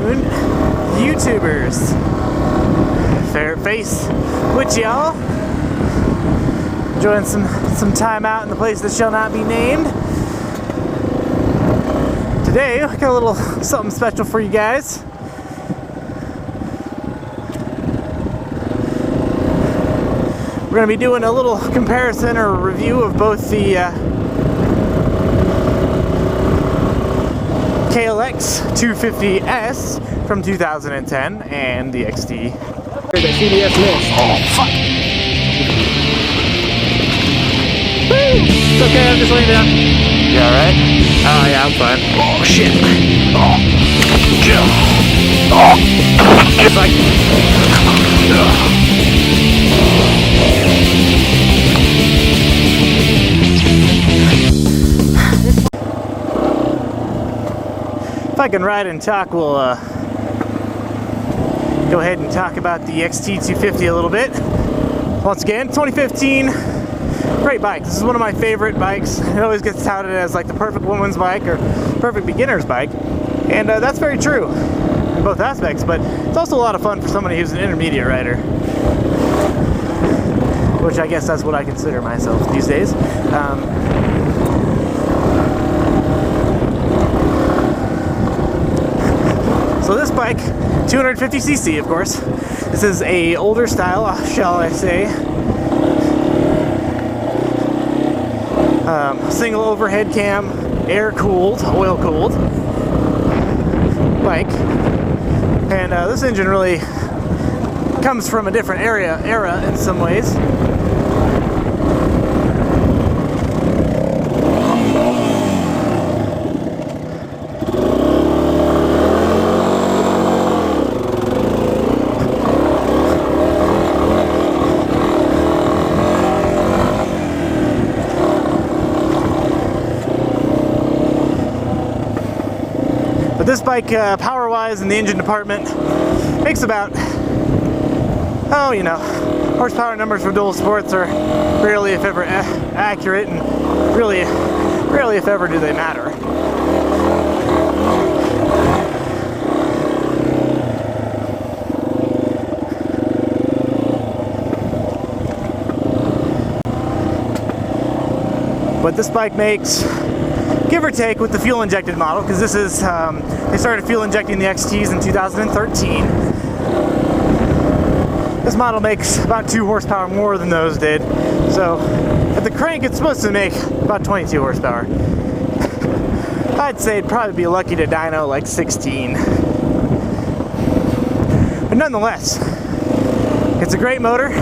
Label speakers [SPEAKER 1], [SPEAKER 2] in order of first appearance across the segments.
[SPEAKER 1] afternoon, YouTubers. Fair face with y'all. Enjoying some time out in the place that shall not be named. Today, I got a little something special for you guys. We're going to be doing a little comparison or review of both the KLX250s from 2010 and the XT.
[SPEAKER 2] The CDS missed.
[SPEAKER 1] Oh, fuck!
[SPEAKER 2] Woo! It's okay, I'm just laying down.
[SPEAKER 1] You alright?
[SPEAKER 2] Oh, yeah, I'm fine.
[SPEAKER 1] Oh, shit! Oh!
[SPEAKER 2] It's like...
[SPEAKER 1] If I can ride and talk, we'll go ahead and talk about the XT250 a little bit. Once again, 2015, great bike. This is one of my favorite bikes. It always gets touted as like the perfect woman's bike or perfect beginner's bike, and that's very true in both aspects, but it's also a lot of fun for somebody who's an intermediate rider, which I guess that's what I consider myself these days. So this bike, 250cc of course, this is a older style, shall I say, single overhead cam, air cooled, oil cooled bike, and this engine really comes from a different era in some ways. But this bike, power-wise in the engine department, makes about, oh, you know, horsepower numbers for dual sports are rarely, if ever, accurate, and really, rarely, if ever, do they matter. But this bike makes, give or take, with the fuel injected model, because this is, they started fuel injecting the XTs in 2013. This model makes about 2 horsepower more than those did. So at the crank, it's supposed to make about 22 horsepower. I'd say it'd probably be lucky to dyno like 16. But nonetheless, it's a great motor.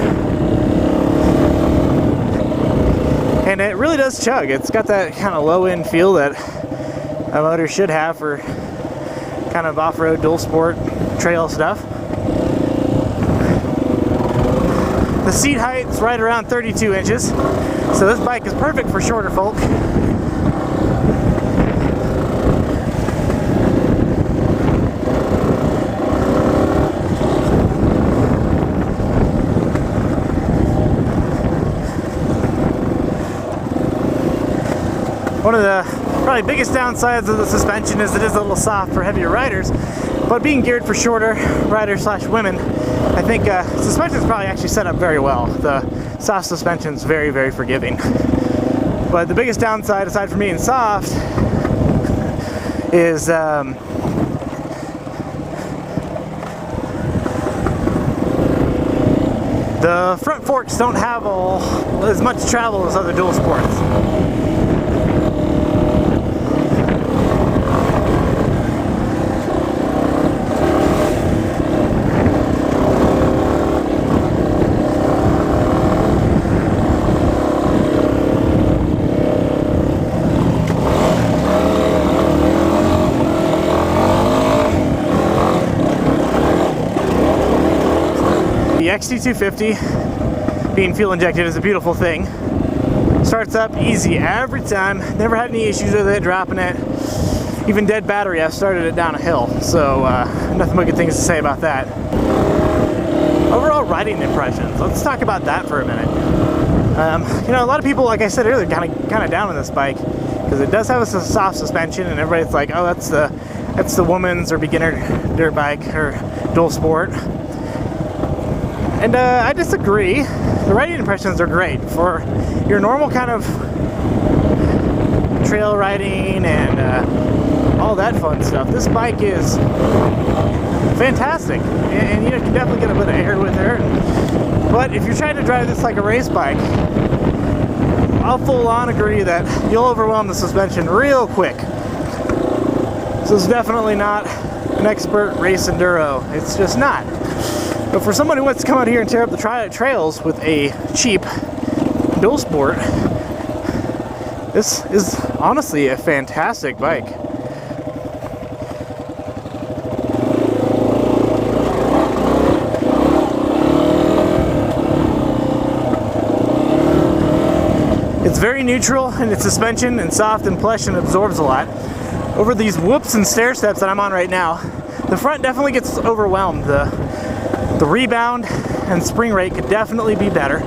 [SPEAKER 1] And it really does chug. It's got that kind of low-end feel that a motor should have for kind of off-road, dual sport, trail stuff. The seat height's right around 32 inches, so this bike is perfect for shorter folk. One of the probably biggest downsides of the suspension is it is a little soft for heavier riders, but being geared for shorter riders / women, I think suspension is probably actually set up very well. The soft suspension is very, very forgiving. But the biggest downside, aside from being soft, is the front forks don't have as much travel as other dual sports. The XT250 being fuel injected is a beautiful thing. Starts up easy every time. Never had any issues with it, dropping it. Even dead battery, I started it down a hill. So nothing but good things to say about that. Overall riding impressions. Let's talk about that for a minute. You know, a lot of people, like I said earlier, kind of down on this bike because it does have a soft suspension, and everybody's like, oh, that's the That's the woman's or beginner dirt bike or dual sport. And I disagree. The riding impressions are great for your normal kind of trail riding and all that fun stuff. This bike is fantastic, and you can definitely get a bit of air with her. But if you're trying to drive this like a race bike, I'll full on agree that you'll overwhelm the suspension real quick. This is definitely not an expert race enduro. It's just not. But for someone who wants to come out here and tear up the trails with a cheap dual sport, this is honestly a fantastic bike. It's very neutral in its suspension and soft and plush and absorbs a lot. Over these whoops and stair steps that I'm on right now, the front definitely gets overwhelmed. The rebound and spring rate could definitely be better.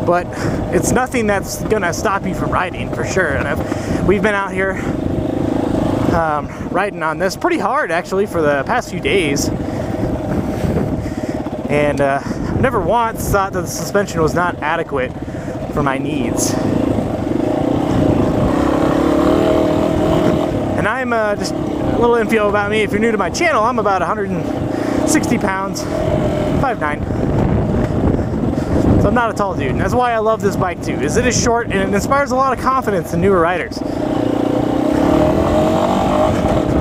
[SPEAKER 1] But it's nothing that's gonna stop you from riding, for sure. And we've been out here riding on this pretty hard actually for the past few days. And never once thought that the suspension was not adequate for my needs. And I'm just a little info about me. If you're new to my channel, I'm about 160 pounds, 5'9". So I'm not a tall dude, and that's why I love this bike too, is it is short and it inspires a lot of confidence in newer riders.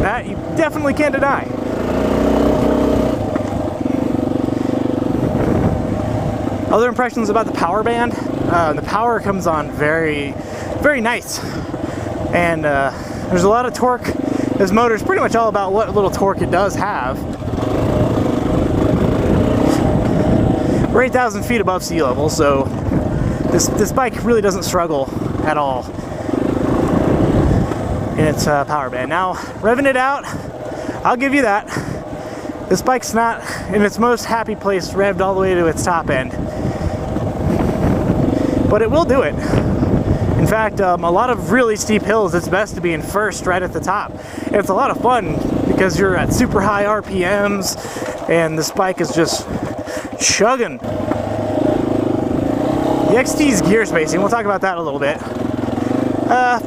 [SPEAKER 1] That you definitely can't deny. Other impressions about the power band. The power comes on very, very nice. And there's a lot of torque. This motor is pretty much all about what little torque it does have. We're 8,000 feet above sea level, so this bike really doesn't struggle at all in its power band. Now, revving it out, I'll give you that. This bike's not in its most happy place revved all the way to its top end. But it will do it. In fact, a lot of really steep hills, it's best to be in first right at the top. And it's a lot of fun because you're at super high RPMs and this bike is just chugging. The XT's gear spacing, we'll talk about that a little bit.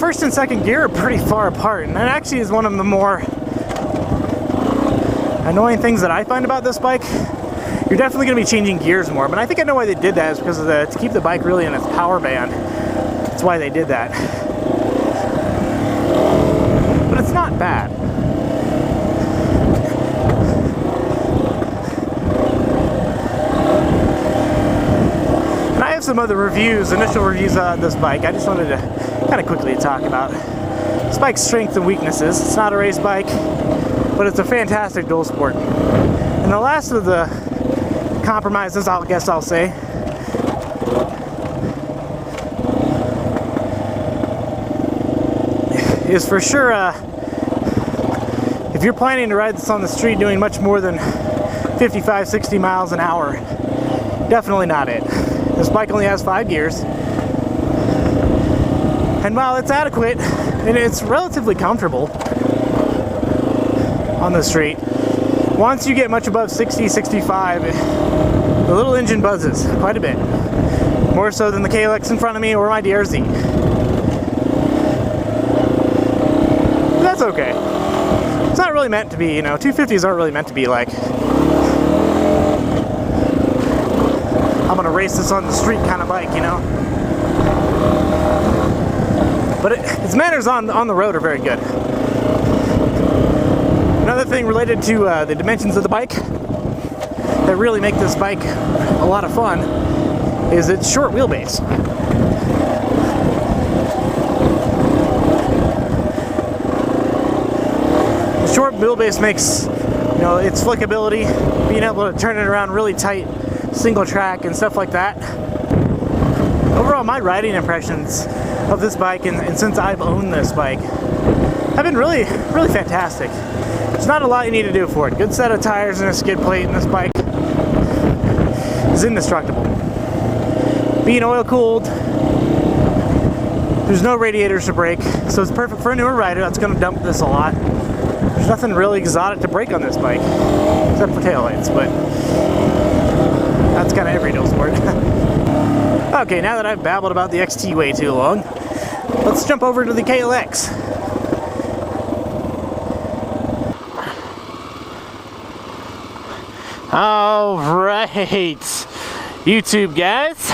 [SPEAKER 1] First and second gear are pretty far apart, and that actually is one of the more annoying things that I find about this bike. You're definitely going to be changing gears more, but I think I know why they did that is because of to keep the bike really in its power band. That's why they did that. But it's not bad. And I have some other reviews, initial reviews on this bike. I just wanted to kind of quickly talk about this bike's strengths and weaknesses. It's not a race bike, but it's a fantastic dual sport. And the last of the compromises, I guess I'll say, is for sure, if you're planning to ride this on the street doing much more than 55, 60 miles an hour, definitely not it. This bike only has 5 gears. And while it's adequate, and it's relatively comfortable on the street, once you get much above 60, 65, the little engine buzzes quite a bit. More so than the KLX in front of me or my DRZ. But that's okay. It's not really meant to be, 250s aren't really meant to be like, I'm gonna race this on the street kind of bike, But its manners on the road are very good. Another thing related to the dimensions of the bike that really make this bike a lot of fun is its short wheelbase. The short wheelbase makes, its flickability, being able to turn it around really tight, single track and stuff like that. Overall, my riding impressions of this bike and since I've owned this bike have been really, really fantastic. There's not a lot you need to do for it. Good set of tires and a skid plate in this bike is indestructible. Being oil cooled, There's no radiators to brake, so it's perfect for a newer rider that's going to dump this a lot. There's nothing really exotic to brake on this bike, except for taillights, but that's kind of every dual sport. Okay, now that I've babbled about the XT way too long, let's jump over to the KLX. Alright, YouTube guys.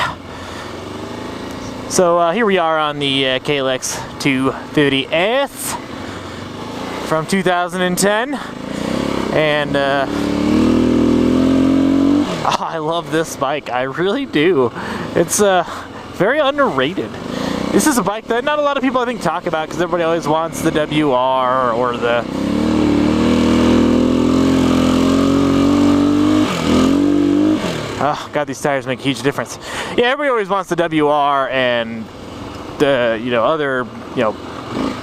[SPEAKER 1] So here we are on the KLX250s from 2010, and I love this bike. I really do. It's very underrated. This is a bike that not a lot of people I think talk about because everybody always wants the WR or the oh god, these tires make a huge difference. Yeah, everybody always wants the WR and the other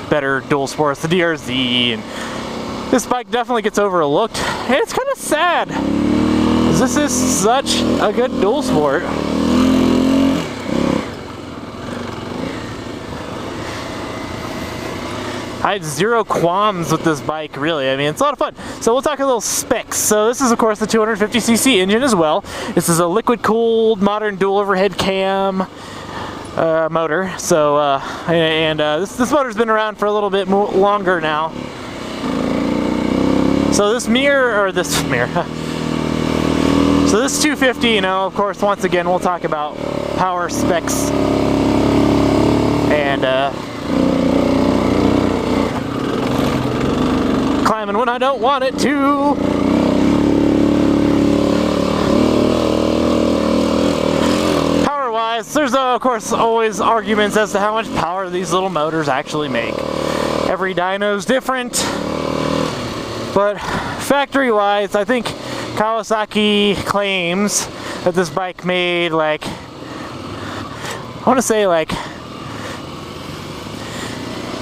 [SPEAKER 1] better dual sports, the DRZ, and this bike definitely gets overlooked. And it's kind of sad, because this is such a good dual sport. I had zero qualms with this bike, really. I mean, it's a lot of fun. So we'll talk a little specs. So this is, of course, the 250cc engine as well. This is a liquid-cooled, modern dual overhead cam motor. So, this motor's been around for a little bit longer now. So this so this 250, of course, once again, we'll talk about power specs and climbing when I don't want it to. Power-wise, there's of course always arguments as to how much power these little motors actually make. Every dyno's different, but factory-wise, I think Kawasaki claims that this bike made I want to say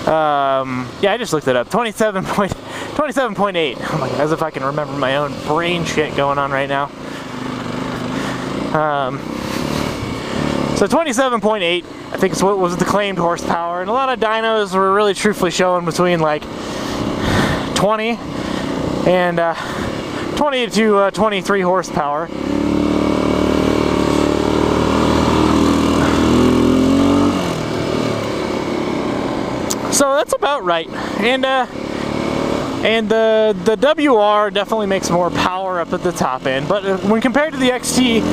[SPEAKER 1] yeah, I just looked it up. 27.8. Oh my God, as if I can remember my own brain shit going on right now. So 27.8, I think is what was the claimed horsepower, and a lot of dynos were really truthfully showing between 20 and 20 to 23 horsepower. So that's about right, and the WR definitely makes more power up at the top end, but when compared to the XT,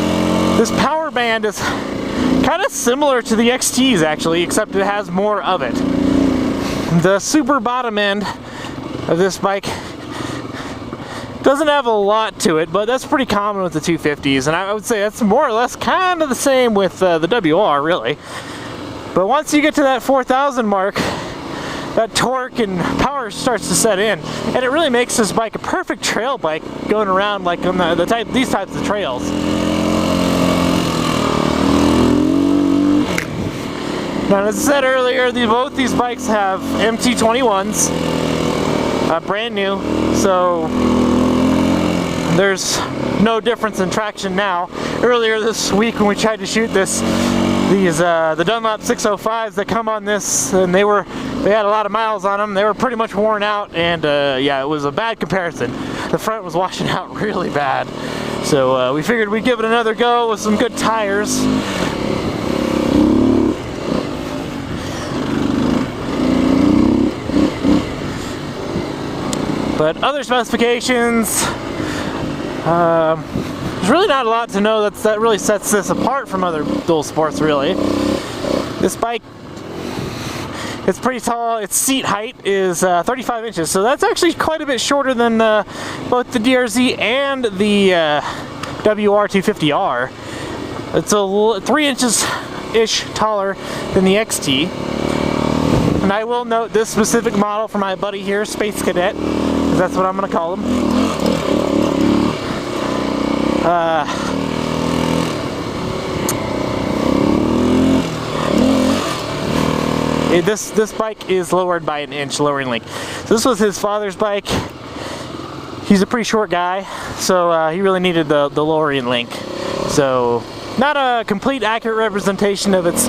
[SPEAKER 1] this power band is kind of similar to the XT's actually, except it has more of it. The super bottom end of this bike doesn't have a lot to it, but that's pretty common with the 250s, and I would say that's more or less kind of the same with the WR, really. But once you get to that 4,000 mark, that torque and power starts to set in, and it really makes this bike a perfect trail bike going around on these types of trails. Now, as I said earlier, both these bikes have MT21s, brand new, so there's no difference in traction now. Earlier this week when we tried to shoot the Dunlop 605s that come on this, and they had a lot of miles on them. They were pretty much worn out, and yeah, it was a bad comparison. The front was washing out really bad, so we figured we'd give it another go with some good tires. But other specifications, there's really not a lot to know that really sets this apart from other dual sports, really. This bike, it's pretty tall. Its seat height is 35 inches, so that's actually quite a bit shorter than both the DRZ and the WR250R. It's 3 inches-ish taller than the XT. And I will note this specific model for my buddy here, Space Cadet, because that's what I'm going to call him. This bike is lowered by an inch, lowering link. So this was his father's bike. He's a pretty short guy, so he really needed the lowering link. So not a complete accurate representation of its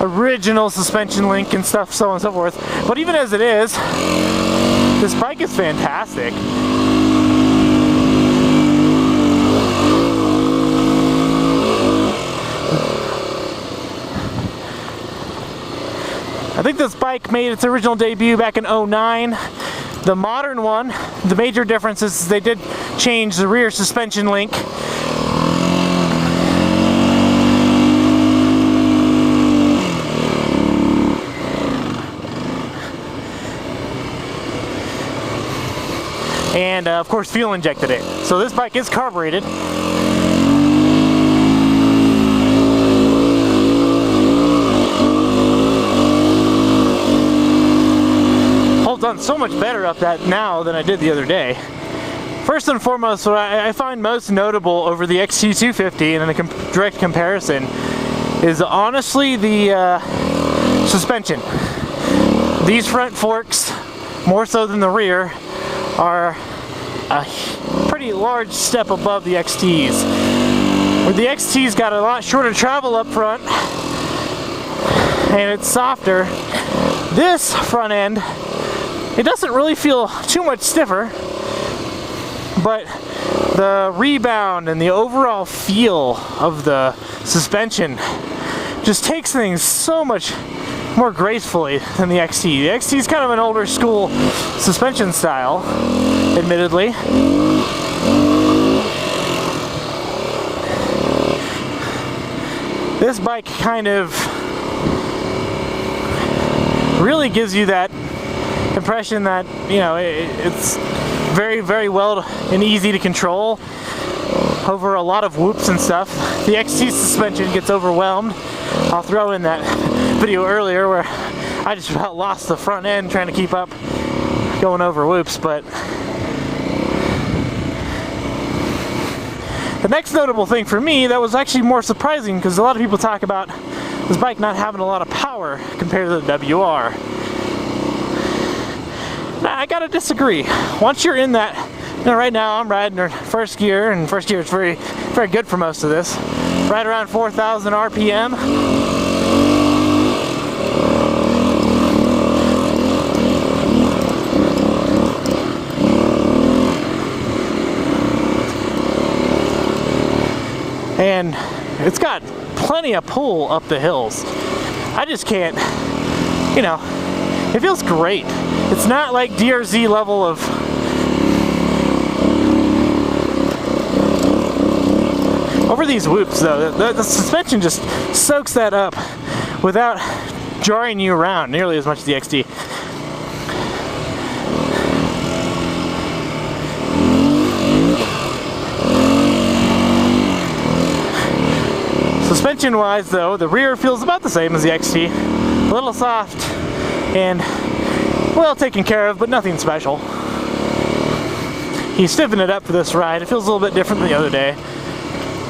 [SPEAKER 1] original suspension link and stuff, so on and so forth. But even as it is, this bike is fantastic. I think this bike made its original debut back in '09. The modern one, the major difference is they did change the rear suspension link. And of course fuel injected it. So this bike is carbureted. Holds on so much better up that now than I did the other day. First and foremost, what I find most notable over the XT250 and in a direct comparison is honestly the suspension. These front forks, more so than the rear, are a pretty large step above the XTs. Where the XT's got a lot shorter travel up front and it's softer. This front end, it doesn't really feel too much stiffer, but the rebound and the overall feel of the suspension just takes things so much more gracefully than the XT. The XT is kind of an older school suspension style, admittedly. This bike kind of really gives you that impression that, you know, it's very, very well and easy to control over a lot of whoops and stuff. The XT suspension gets overwhelmed. I'll throw in that video earlier where I just about lost the front end trying to keep up going over whoops. But the next notable thing for me that was actually more surprising, because a lot of people talk about this bike not having a lot of power compared to the WR. Now, I gotta disagree. Once you're in that, you know, right now I'm riding in first gear, and first gear is very, very good for most of this. Right around 4,000 RPM. And it's got plenty of pull up the hills. I just can't, you know, it feels great. It's not like DRZ level of over these whoops though. The suspension just soaks that up without jarring you around nearly as much as the XT. Suspension wise though, the rear feels about the same as the XT. A little soft and well taken care of, but nothing special. He stiffened it up for this ride. It feels a little bit different than the other day.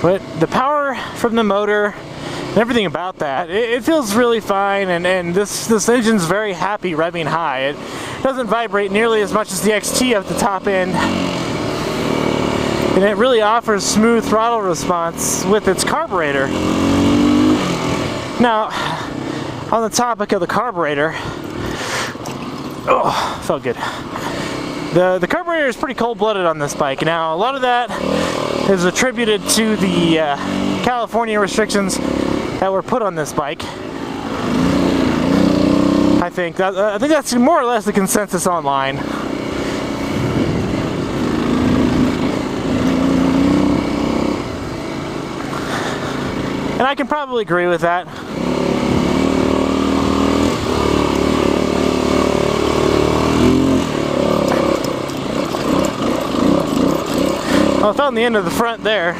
[SPEAKER 1] But the power from the motor and everything about that, it feels really fine, and this engine's very happy revving high. It doesn't vibrate nearly as much as the XT at the top end. And it really offers smooth throttle response with its carburetor. Now, on the topic of the carburetor, oh, felt good. The carburetor is pretty cold-blooded on this bike. Now, a lot of that is attributed to the California restrictions that were put on this bike. I think that's more or less the consensus online. And I can probably agree with that. Well, I found the end of the front there,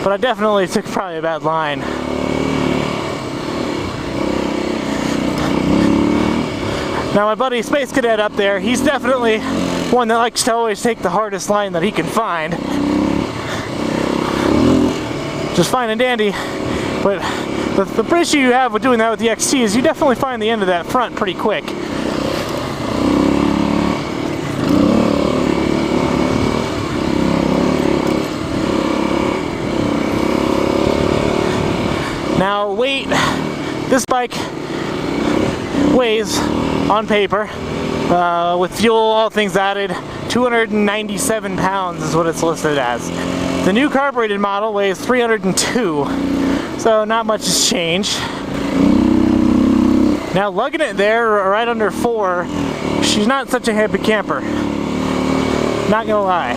[SPEAKER 1] but I definitely took probably a bad line. Now my buddy Space Cadet up there, he's definitely one that likes to always take the hardest line that he can find. Just fine and dandy. But the issue you have with doing that with the XT is you definitely find the end of that front pretty quick. Now weight, this bike weighs, on paper, with fuel, all things added, 297 pounds is what it's listed as. The new carbureted model weighs 302, so not much has changed. Now lugging it there right under 4, she's not such a happy camper. Not gonna lie.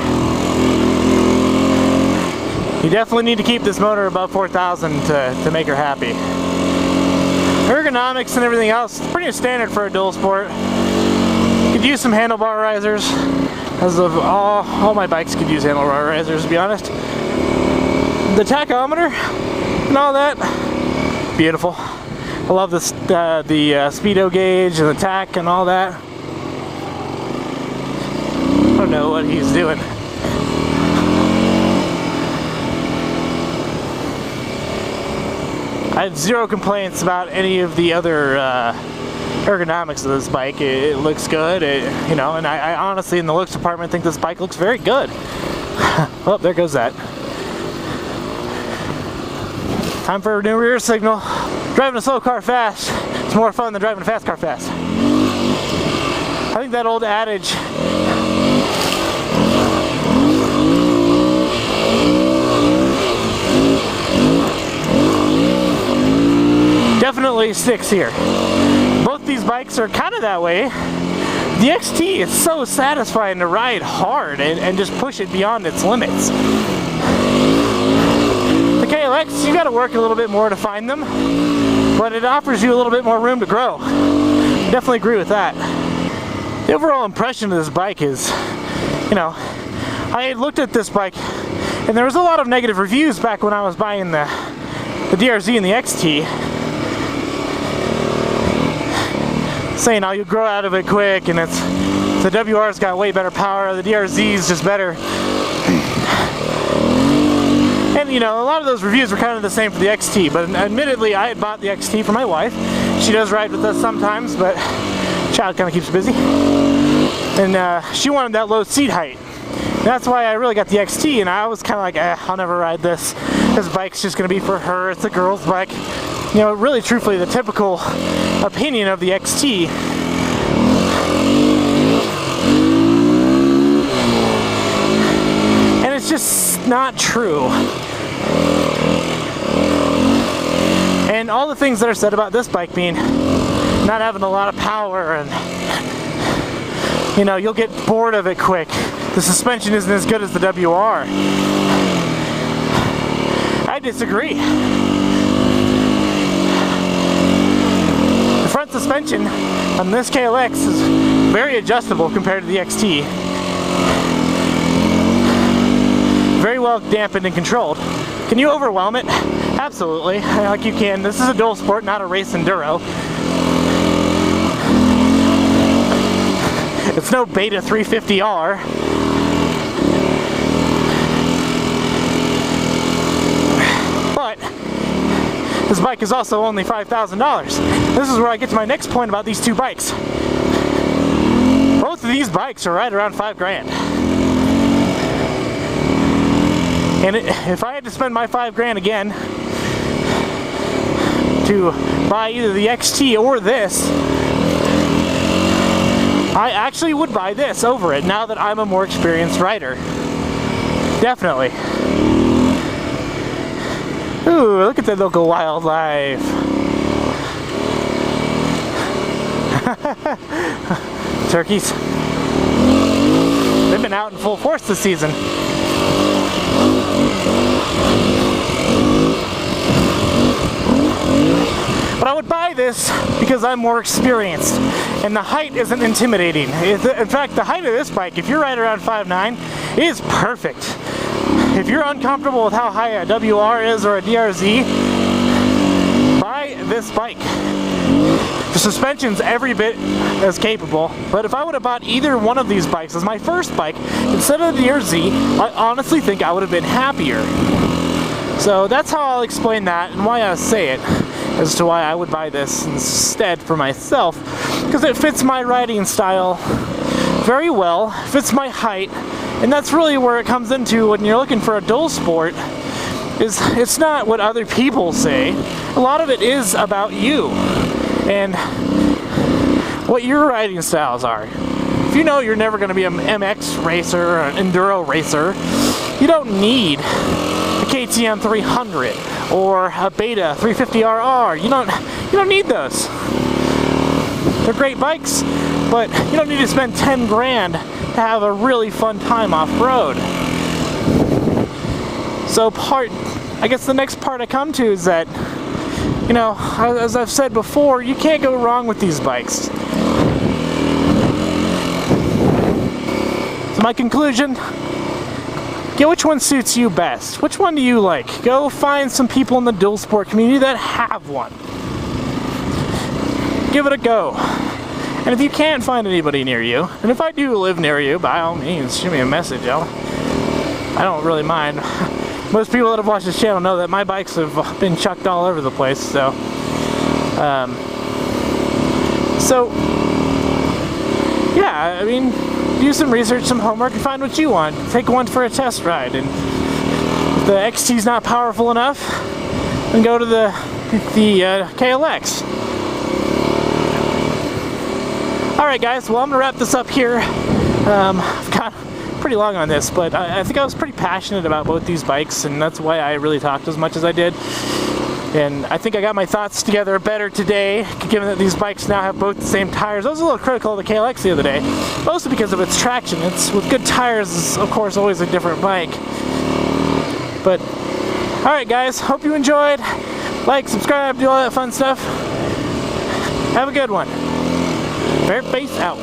[SPEAKER 1] You definitely need to keep this motor above 4,000 to make her happy. Ergonomics and everything else, pretty standard for a dual sport. Could use some handlebar risers. As of all my bikes could use handlebar risers, to be honest. The tachometer and all that, beautiful. I love this, the speedo gauge and the tach and all that. I don't know what he's doing. I have zero complaints about any of the other ergonomics of this bike. It looks good, you know, and I honestly, in the looks department, think this bike looks very good. Oh, there goes that. Time for a new rear signal. Driving a slow car fast is more fun than driving a fast car fast. I think that old adage, definitely sticks here. Both these bikes are kind of that way. The XT is so satisfying to ride hard and just push it beyond its limits. The KLX, you got to work a little bit more to find them, but it offers you a little bit more room to grow. Definitely agree with that. The overall impression of this bike is, you know, I had looked at this bike and there was a lot of negative reviews back when I was buying the DRZ and the XT, saying, oh, you grow out of it quick, and the WR's got way better power, the DRZ's just better. And you know, a lot of those reviews were kind of the same for the XT, but admittedly I had bought the XT for my wife. She does ride with us sometimes, but child kind of keeps her busy. And she wanted that low seat height. And that's why I really got the XT, and I was kind of like, I'll never ride this. This bike's just going to be for her, it's a girl's bike. You know, really truthfully, the typical opinion of the XT. And it's just not true. And all the things that are said about this bike being not having a lot of power, and you know, you'll get bored of it quick. The suspension isn't as good as the WR. I disagree. The front suspension on this KLX is very adjustable compared to the XT. Very well dampened and controlled. Can you overwhelm it? Absolutely, like you can. This is a dual sport, not a race enduro. It's no Beta 350R. But this bike is also only $5,000. This is where I get to my next point about these two bikes. Both of these bikes are right around $5,000. And if I had to spend my $5,000 again to buy either the XT or this, I actually would buy this over it now that I'm a more experienced rider. Definitely. Ooh, look at the local wildlife. Turkeys. They've been out in full force this season. But I would buy this because I'm more experienced, and the height isn't intimidating. In fact, the height of this bike, if you're right around 5'9", is perfect. If you're uncomfortable with how high a WR is or a DRZ, buy this bike. The suspension's every bit as capable, but if I would have bought either one of these bikes as my first bike instead of the DRZ, I honestly think I would have been happier. So that's how I'll explain that and why I say it, as to why I would buy this instead for myself, because it fits my riding style very well, fits my height, and that's really where it comes into when you're looking for a dual sport. Is it's not what other people say. A lot of it is about you. And what your riding styles are. If you know you're never going to be an MX racer or an enduro racer, you don't need a KTM 300 or a Beta 350RR. You don't need those. They're great bikes, but you don't need to spend 10 grand to have a really fun time off-road. So I guess the next part I come to is that, you know, as I've said before, you can't go wrong with these bikes. So my conclusion, get which one suits you best. Which one do you like? Go find some people in the dual sport community that have one. Give it a go. And if you can't find anybody near you, and if I do live near you, by all means, shoot me a message. I don't really mind. Most people that have watched this channel know that my bikes have been chucked all over the place, so yeah, I mean, do some research, some homework, and find what you want. Take one for a test ride, and if the XT's not powerful enough, then go to the KLX. Alright guys, well I'm going to wrap this up here. I've got pretty long on this, but I think I was pretty passionate about both these bikes, and that's why I really talked as much as I did. And I think I got my thoughts together better today, given that these bikes now have both the same tires. I was a little critical of the KLX the other day, mostly because of its traction. It's with good tires is of course always a different bike. But alright guys, hope you enjoyed. Like, subscribe, do all that fun stuff. Have a good one. Fair face out.